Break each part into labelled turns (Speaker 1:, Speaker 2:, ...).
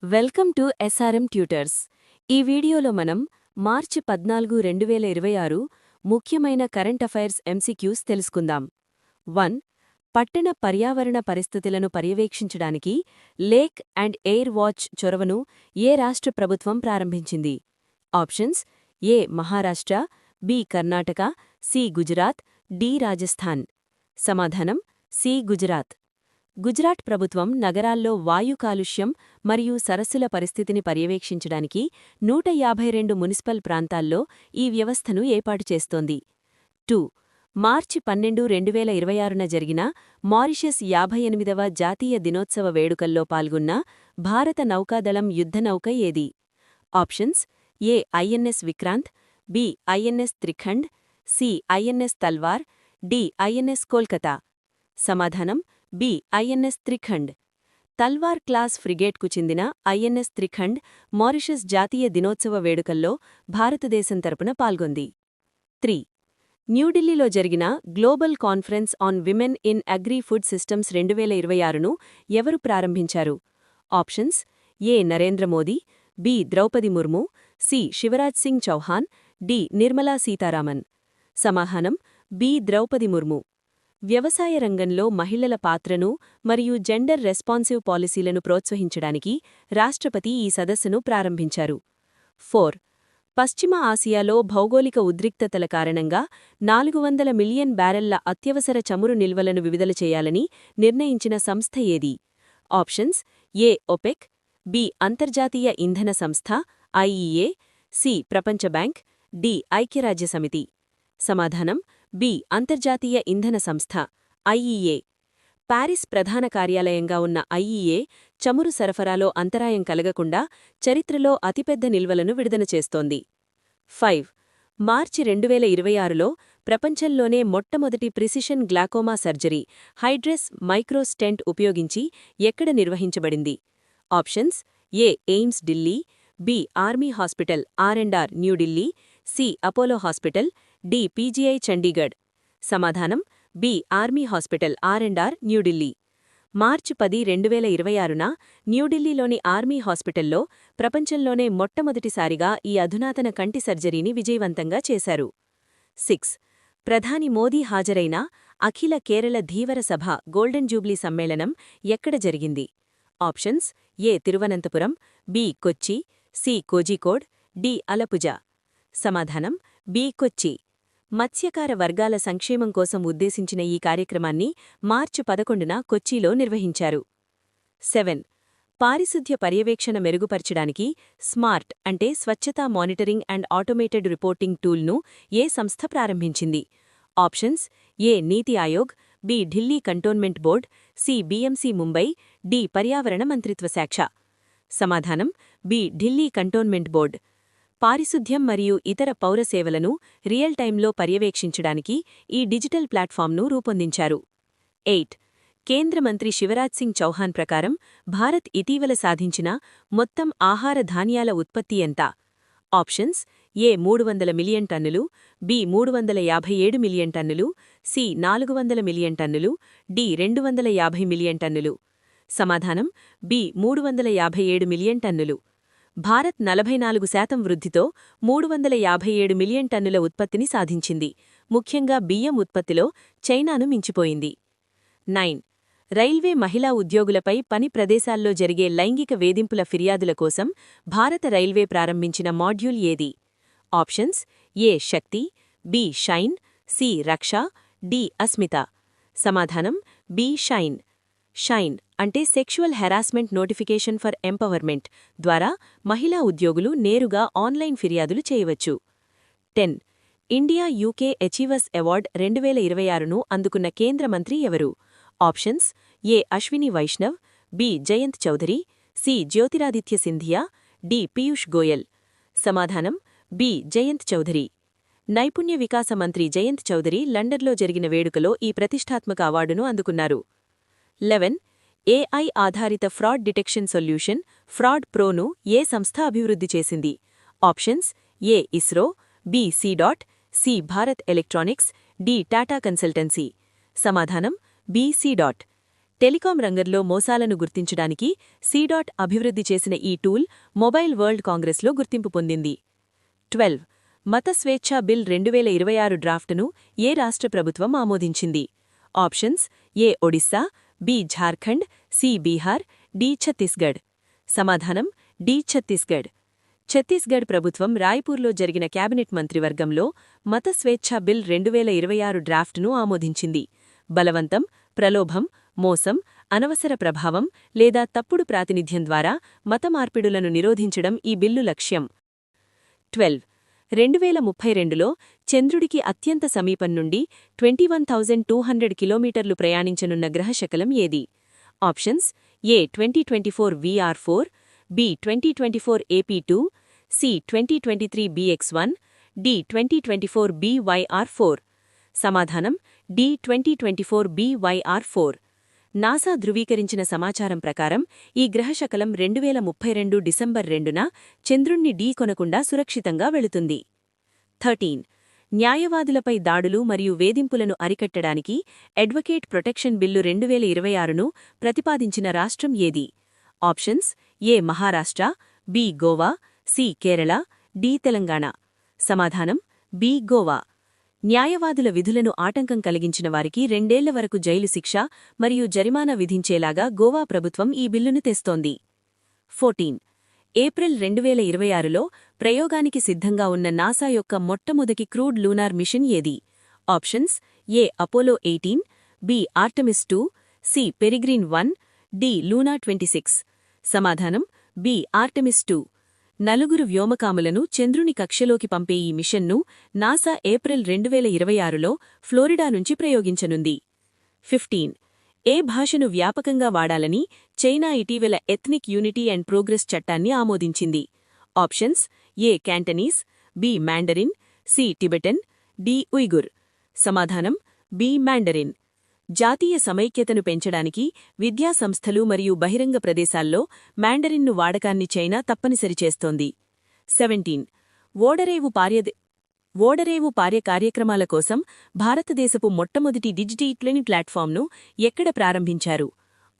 Speaker 1: Welcome to SRM tutors. ఈ వీడియోలో మనం మార్చి 14, 2026 ముఖ్యమైన కరెంట్ అఫైర్స్ ఎంసీక్యూస్ తెలుసుకుందాం. 1. పట్టణ పర్యావరణ పరిస్థితులను పర్యవేక్షించడానికి లేక్ అండ్ ఎయిర్ వాచ్ చొరవను ఏ రాష్ట్ర ప్రభుత్వం ప్రారంభించింది? Options: A Maharashtra, B Karnataka, C Gujarat, D Rajasthan. సమాధానం: సి గుజరాత్. గుజరాత్ ప్రభుత్వం నగరాల్లో వాయు కాలుష్యం మరియు సరస్సుల పరిస్థితిని పర్యవేక్షించడానికి 152 మునిసిపల్ ప్రాంతాల్లో ఈ వ్యవస్థను ఏర్పాటు చేస్తోంది. 2. మార్చి 12, 2026న జరిగిన మారిషస్ 58వ జాతీయ దినోత్సవ వేడుకల్లో పాల్గొన్న భారత నౌకాదళం యుద్ధనౌక ఏది? Options: A INS Vikrant, B INS Trikhand, C INS Talwar, D INS Kolkata. సమాధానం: B INS Trikhand. Talwar class ఫ్రిగేట్కు చెందిన ఐఎన్ఎస్ త్రిఖండ్ మారిషస్ జాతీయ దినోత్సవ వేడుకల్లో భారతదేశం తరపున పాల్గొంది. 3. న్యూఢిల్లీలో జరిగిన global conference on women in agri food systems 2026ను ఎవరు ప్రారంభించారు? Options: A Narendra Modi, B Droupadi Murmu, C Shivraj Singh Chouhan, D Nirmala Sitharaman. సమాధానం: బి ద్రౌపది ముర్ము. వ్యవసాయ రంగంలో మహిళల పాత్రను మరియు జెండర్ రెస్పాన్సివ్ పాలసీలను ప్రోత్సహించడానికి రాష్ట్రపతి ఈ సదస్సును ప్రారంభించారు. 4. పశ్చిమ ఆసియాలో భౌగోళిక ఉద్రిక్తతల కారణంగా 400 మిలియన్ బ్యారెళ్ల అత్యవసర చమురు నిల్వలను విడుదల చేయాలని నిర్ణయించిన సంస్థ ఏది? ఆప్షన్స్: ఏ ఒపెక్, బి అంతర్జాతీయ ఇంధన సంస్థ ఐఈఏ, సి ప్రపంచ బ్యాంక్, డి ఐక్యరాజ్యసమితి. సమాధానం: బి అంతర్జాతీయ ఇంధన సంస్థ ఐఈఏ. ప్యారిస్ ప్రధాన కార్యాలయంగా ఉన్న ఐఈఏ చమురు సరఫరాలో అంతరాయం కలగకుండా చరిత్రలో అతిపెద్ద నిల్వలను విడుదల చేస్తోంది. 5. మార్చి 2026లో ప్రపంచంలోనే మొట్టమొదటి precision glaucoma surgery Hydrus micro stent ఉపయోగించి ఎక్కడ నిర్వహించబడింది? Options: A AIIMS Delhi, B army hospital ఆర్&ఆర్ New Delhi, C Apollo hospital, D PGI Chandigarh. సమాధానం: బి ఆర్మీ హాస్పిటల్ ఆర్&ఆర్ న్యూఢిల్లీ. మార్చి 10, 2026న న్యూఢిల్లీలోని ఆర్మీ హాస్పిటల్లో ప్రపంచంలోనే మొట్టమొదటిసారిగా ఈ అధునాతన కంటి సర్జరీని విజయవంతంగా చేశారు. 6. ప్రధాని మోదీ హాజరైన అఖిల కేరళ ధీవర సభ గోల్డెన్ జూబ్లీ సమ్మేళనం ఎక్కడ జరిగింది? ఆప్షన్స్: ఏ తిరువనంతపురం, బి కొచ్చి, సి కోజికోడ్, డి అలపుజ. సమాధానం: బి కొచ్చి. మత్స్యకార వర్గాల సంక్షేమం కోసం ఉద్దేశించిన ఈ కార్యక్రమాన్ని మార్చి 11న కొచ్చిలో నిర్వహించారు. 7. పారిశుధ్య పర్యవేక్షణ మెరుగుపరచడానికి స్మార్ట్ అంటే Swachhata monitoring and automated reporting టూల్ను ఏ సంస్థ ప్రారంభించింది? Options: A NITI Aayog, B Delhi cantonment board, C BMC Mumbai, D పర్యావరణ మంత్రిత్వ శాఖ. సమాధానం: బి ఢిల్లీ కంటోన్మెంట్ బోర్డ్. పారిశుధ్యం మరియు ఇతర పౌర సేవలను రియల్ టైంలో పర్యవేక్షించడానికి ఈ డిజిటల్ ప్లాట్ఫామ్ను రూపొందించారు. 8. కేంద్ర మంత్రి శివరాజ్ సింగ్ చౌహాన్ ప్రకారం భారత్ ఇటీవల సాధించిన మొత్తం ఆహార ధాన్యాల ఉత్పత్తి ఎంత? ఆప్షన్స్: ఏ 300 మిలియన్ టన్నులు, బి 357 మిలియన్ టన్నులు, సి 400 మిలియన్ టన్నులు, డి 250 మిలియన్ టన్నులు. సమాధానం: బి 357 మిలియన్ టన్నులు. భారత్ 44% వృద్ధితో 357 మిలియన్ టన్నుల ఉత్పత్తిని సాధించింది. ముఖ్యంగా బియ్యం ఉత్పత్తిలో చైనాను మించిపోయింది. 9. రైల్వే మహిళా ఉద్యోగులపై పని ప్రదేశాల్లో జరిగే లైంగిక వేధింపుల ఫిర్యాదుల కోసం భారత రైల్వే ప్రారంభించిన మాడ్యూల్ ఏది? Options: A Shakti, B shine, C Raksha, D Asmita. సమాధానం: బి షైన్. షైన్ అంటే sexual harassment notification for empowerment ద్వారా మహిళా ఉద్యోగులు నేరుగా ఆన్లైన్ ఫిర్యాదులు చేయవచ్చు. 10. ఇండియా యూకే అచీవర్స్ అవార్డ్ 2026ను అందుకున్న కేంద్ర మంత్రి ఎవరు? Options: A Ashwini Vaishnaw, B Jayant Chaudhary, C Jyotiraditya Scindia, D Piyush Goyal. సమాధానం: బి జయంత్ చౌధరి. నైపుణ్య వికాస మంత్రి జయంత్ చౌధరి లండన్లో జరిగిన వేడుకలో ఈ ప్రతిష్ఠాత్మక అవార్డును అందుకున్నారు. 11. ఏఐ ఆధారిత ఫ్రాడ్ డిటెక్షన్ సొల్యూషన్ ఫ్రాడ్ ప్రోను ఏ సంస్థ అభివృద్ధి చేసింది? Options: A ISRO, B C DOT, C Bharat electronics, D Tata consultancy. సమాధానం: బి సి.డాట్. టెలికాం రంగంలో మోసాలను గుర్తించడానికి సీడాట్ అభివృద్ధి చేసిన ఈ టూల్ మొబైల్ వరల్డ్ కాంగ్రెస్లో గుర్తింపు పొందింది. 12. మత స్వేచ్ఛా బిల్ 2026 డ్రాఫ్టును ఏ రాష్ట్ర ప్రభుత్వం ఆమోదించింది? Options: A Odisha, B Jharkhand, C Bihar, D Chhattisgarh. సమాధానం: డి ఛత్తీస్గఢ్. ఛత్తీస్గఢ్ ప్రభుత్వం రాయ్పూర్లో జరిగిన కేబినెట్ మంత్రివర్గంలో మత స్వేచ్ఛా బిల్ 2026 డ్రాఫ్టును ఆమోదించింది. బలవంతం, ప్రలోభం, మోసం, అనవసర ప్రభావం లేదా తప్పుడు ప్రాతినిధ్యం ద్వారా మత మార్పిడులను నిరోధించడం ఈ బిల్లు లక్ష్యం. 12. 2032లో చంద్రుడికి అత్యంత సమీపం నుండి 21,200 కిలోమీటర్లు ప్రయాణించనున్న గ్రహశకలం ఏది? Options: A 2024 VR4, B 2024 AP2, C 2023 BX1, D 2024 BYR4. సమాధానం: డి 2024 BYR4. నాసా ధృవీకరించిన సమాచారం ప్రకారం ఈ గ్రహశకలం 2032 డిసెంబర్ 2న చంద్రుణ్ణి ఢీకొనకుండా సురక్షితంగా వెళుతుంది. 13. న్యాయవాదులపై దాడులు మరియు వేధింపులను అరికట్టడానికి అడ్వకేట్ ప్రొటెక్షన్ బిల్లు 2026ను ప్రతిపాదించిన రాష్ట్రం ఏది? Options: A Maharashtra, B Goa, C Kerala, D Telangana. సమాధానం: బి గోవా. న్యాయవాదుల విధులను ఆటంకం కలిగించిన వారికి 2 ఏళ్ల వరకు జైలు శిక్ష మరియు జరిమానా విధించేలాగా గోవా ప్రభుత్వం ఈ బిల్లును తెస్తోంది. 14. ఏప్రిల్ 2026లో ప్రయోగానికి సిద్ధంగా ఉన్న నాసా యొక్క మొట్టమొదటి క్రూడ్ లూనార్ మిషన్ ఏది? Options: A Apollo 18, B Artemis 2, C Peregrine 1, D Luna 26. సమాధానం: బి ఆర్టమిస్ 2. 4 వ్యోమకాములను చంద్రుని కక్షలోకి పంపే ఈ మిషన్ను నాసా ఏప్రిల్ 2026లో ఫ్లోరిడా నుంచి ప్రయోగించనుంది. 15. ఏ భాషను వ్యాపకంగా వాడాలని చైనా ఇటీవల ఎథ్నిక్ యూనిటీ అండ్ ప్రోగ్రెస్ చట్టాన్ని ఆమోదించింది? Options: A Cantonese, B Mandarin, C Tibetan, D Uyghur. సమాధానం: బి మాండరిన్. జాతీయ సమైక్యతను పెంచడానికి విద్యా సంస్థలు మరియు బహిరంగ ప్రదేశాల్లో మాండరిన్ను వాడకాన్ని చైనా తప్పనిసరి చేస్తోంది. 17. ఓడరేవు పార్య కార్యక్రమాల కోసం భారతదేశపు మొట్టమొదటి డిజిటల్ ప్లాట్ఫామ్ను ఎక్కడ ప్రారంభించారు?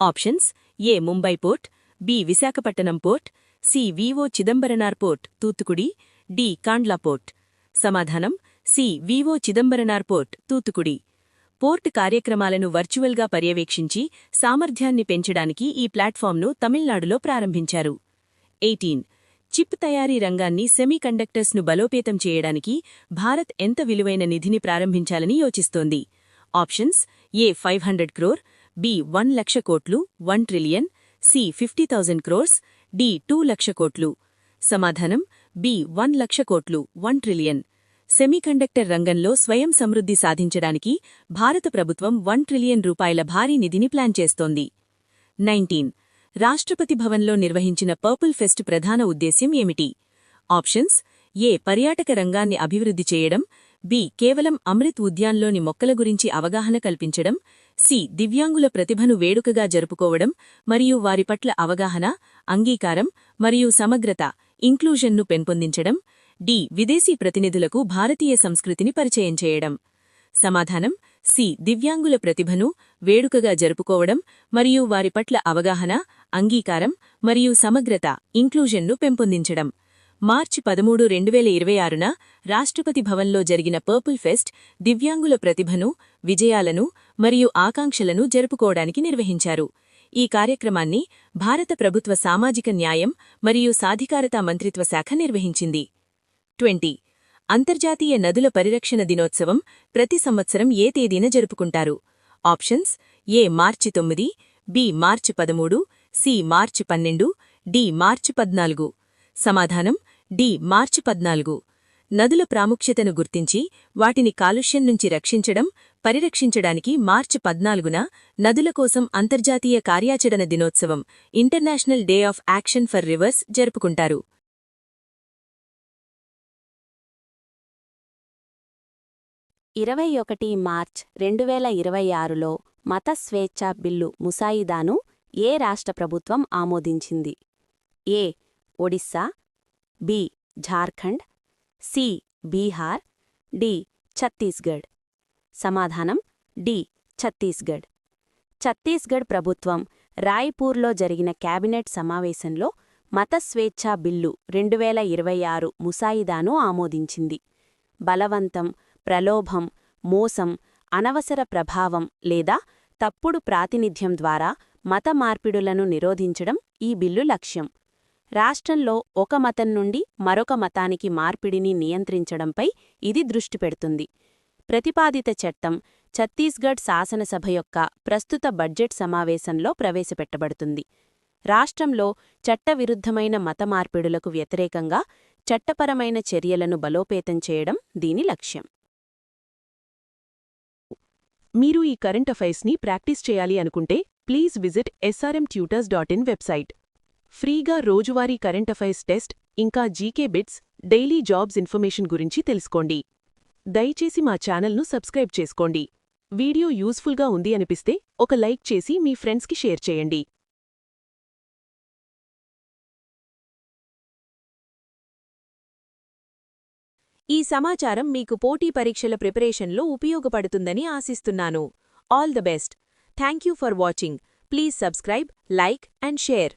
Speaker 1: Options: A Mumbai port, B Visakhapatnam port, C VO Chidambaranar port Thoothukudi, D Kandla port. సమాధానం: C VO Chidambaranar port Thoothukudi. Port కార్యక్రమాలను వర్చువల్గా పర్యవేక్షించి సామర్థ్యాన్ని పెంచడానికి ఈ ప్లాట్ఫామ్ను తమిళనాడులో ప్రారంభించారు. 18. చిప్ తయారీ రంగాన్ని సెమీకండక్టర్స్ను బలోపేతం చేయడానికి భారత్ ఎంత విలువైన నిధిని ప్రారంభించాలని యోచిస్తోంది? ఆప్షన్స్: ఏ 500 crore, బి 1 లక్ష కోట్లు 1 ట్రిలియన్, సి 50,000 crores, డి 2 లక్ష కోట్లు. సమాధానం: బి 1 లక్ష కోట్లు 1 ట్రిలియన్. సెమీకండక్టర్ రంగంలో స్వయం సమృద్ధి సాధించడానికి భారత ప్రభుత్వం 1 ట్రిలియన్ రూపాయల భారీ నిధిని ప్లాన్ చేస్తోంది. 19. రాష్ట్రపతి భవన్లో నిర్వహించిన పర్పుల్ ఫెస్ట్ ప్రధాన ఉద్దేశ్యం ఏమిటి? ఆప్షన్స్: ఏ పర్యాటక రంగాన్ని అభివృద్ధి చేయడం, బి కేవలం అమృత్ ఉద్యాన్లోని మొక్కల గురించి అవగాహన కల్పించడం, సి దివ్యాంగుల ప్రతిభను వేడుకగా జరుపుకోవడం మరియు వారి పట్ల అవగాహన, అంగీకారం మరియు సమగ్రత ఇంక్లూజన్ను పెంపొందించడం, డి విదేశీ ప్రతినిధులకు భారతీయ సంస్కృతిని పరిచయం చేయడం. సమాధానం: సి దివ్యాంగుల ప్రతిభను వేడుకగా జరుపుకోవడం మరియు వారి పట్ల అవగాహన, అంగీకారం మరియు సమగ్రత ఇంక్లూజన్ను పెంపొందించడం. మార్చి 13, 2026న రాష్ట్రపతి భవన్లో జరిగిన పర్పుల్ ఫెస్ట్ దివ్యాంగుల ప్రతిభను, విజయాలను మరియు ఆకాంక్షలను జరుపుకోవడానికి నిర్వహించారు. ఈ కార్యక్రమాన్ని భారత ప్రభుత్వ సామాజిక న్యాయం మరియు సాధికారతా మంత్రిత్వ శాఖ నిర్వహించింది. 20. అంతర్జాతీయ నదుల పరిరక్షణ దినోత్సవం ప్రతి సంవత్సరం ఏ తేదీన జరుపుకుంటారు? ఆప్షన్స్: ఏ మార్చి 9, బి మార్చి 13, సి మార్చి 12, డి మార్చి 14. సమాధానం: డి మార్చి 14. నదుల ప్రాముఖ్యతను గుర్తించి వాటిని కాలుష్యం నుంచి రక్షించడం, పరిరక్షించడానికి మార్చి 14న నదుల కోసం అంతర్జాతీయ కార్యాచరణ దినోత్సవం international day of action for rivers జరుపుకుంటారు.
Speaker 2: 21 మార్చ్ 2026లో మత స్వేచ్ఛ బిల్లు ముసాయిదాను ఏ రాష్ట్ర ప్రభుత్వం ఆమోదించింది? A Odisha, B Jharkhand, C Bihar, D Chhattisgarh. సమాధానం: డి ఛత్తీస్గఢ్. ఛత్తీస్గఢ్ ప్రభుత్వం రాయ్పూర్లో జరిగిన కేబినెట్ సమావేశంలో మత స్వేచ్ఛా బిల్లు 2026 ముసాయిదాను ఆమోదించింది. బలవంతం, ప్రలోభం, మోసం, అనవసర ప్రభావం లేదా తప్పుడు ప్రాతినిధ్యం ద్వారా మత మార్పిడులను నిరోధించడం ఈ బిల్లు లక్ష్యం. రాష్ట్రంలో ఒక మతం నుండి మరొక మతానికి మార్పిడిని నియంత్రించడంపై ఇది దృష్టి పెడుతుంది. ప్రతిపాదిత చట్టం ఛత్తీస్గఢ్ శాసనసభ యొక్క ప్రస్తుత బడ్జెట్ సమావేశంలో ప్రవేశపెట్టబడుతుంది. రాష్ట్రంలో చట్టవిరుద్ధమైన మత మార్పిడులకు వ్యతిరేకంగా చట్టపరమైన చర్యలను బలోపేతం చేయడం దీని లక్ష్యం.
Speaker 3: మీరు ఈ కరెంట్ అఫైర్స్ని ప్రాక్టీస్ చేయాలి అనుకుంటే ప్లీజ్ విజిట్ srmtutors.in వెబ్సైట్. ఫ్రీగా రోజువారీ కరెంట్ అఫైర్స్ టెస్ట్ ఇంకా GK bits, daily jobs information గురించి తెలుసుకోండి. దయచేసి మా ఛానల్ను సబ్స్క్రైబ్ చేసుకోండి. వీడియో యూస్ఫుల్గా ఉంది అనిపిస్తే ఒక లైక్ చేసి మీ ఫ్రెండ్స్కి షేర్ చేయండి.
Speaker 1: ఈ సమాచారం మీకు పోటీ పరీక్షల ప్రిపరేషన్లో ఉపయోగపడుతుందని ఆశిస్తున్నాను. All the best. Thank you for watching. Please subscribe, like and share.